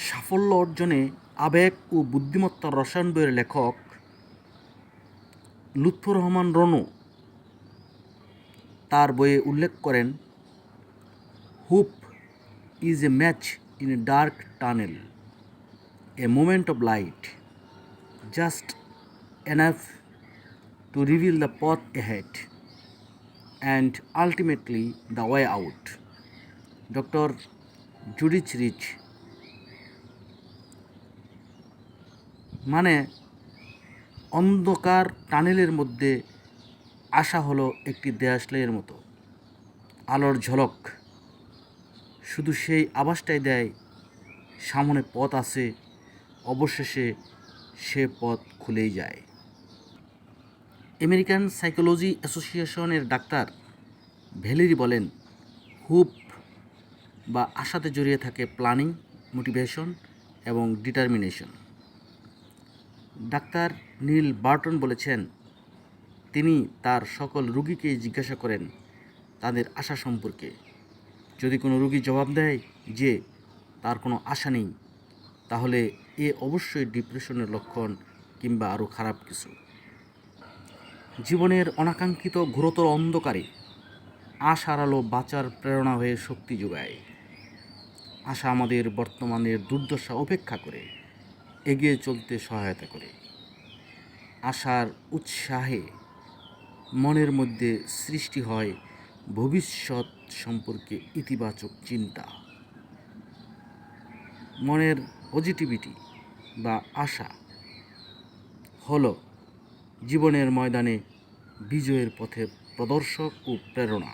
সাফল্য অর্জনে আবেগ ও বুদ্ধিমত্তার রসায়ন বইয়ের লেখক লুৎফর রহমান রনু তার বইয়ে উল্লেখ করেন, hope is a match in a dark tunnel, a moment of light, just enough to reveal the path ahead and ultimately the way out. Doctor Judith Rich. মানে অন্ধকার টানেলের মধ্যে আশা হলো একটি দেয়াশলাইয়ের মতো, আলোর ঝলক শুধু সেই আভাসটাই দেয় সামনে পথ আছে, অবশেষে সে পথ খুলেই যায়। আমেরিকান সাইকোলজি অ্যাসোসিয়েশনের ডাক্তার ভ্যালেরি বলেন, হোপ বা আশাতে জড়িয়ে থাকে প্ল্যানিং, মোটিভেশন এবং ডিটারমিনেশন। ডাক্তার নীল বার্টন বলেছেন, তিনি তার সকল রোগীকে জিজ্ঞাসা করেন তাদের আশা সম্পর্কে। যদি কোনো রোগী জবাব দেয় যে তার কোনো আশা নেই, তাহলে এ অবশ্যই ডিপ্রেশনের লক্ষণ কিংবা আরও খারাপ কিছু। জীবনের অনাকাঙ্ক্ষিত ঘোরতর অন্ধকারে আশার আলো বাঁচার প্রেরণা হয়ে শক্তি যোগায়। আশা আমাদের বর্তমানের দুর্দশা উপেক্ষা করে এগিয়ে চলতে সহায়তা করে। আশার উৎসাহে মনের মধ্যে সৃষ্টি হয় ভবিষ্যৎ সম্পর্কে ইতিবাচক চিন্তা। মনের পজিটিভিটি বা আশা হলো জীবনের ময়দানে বিজয়ের পথে প্রদর্শক ও প্রেরণা।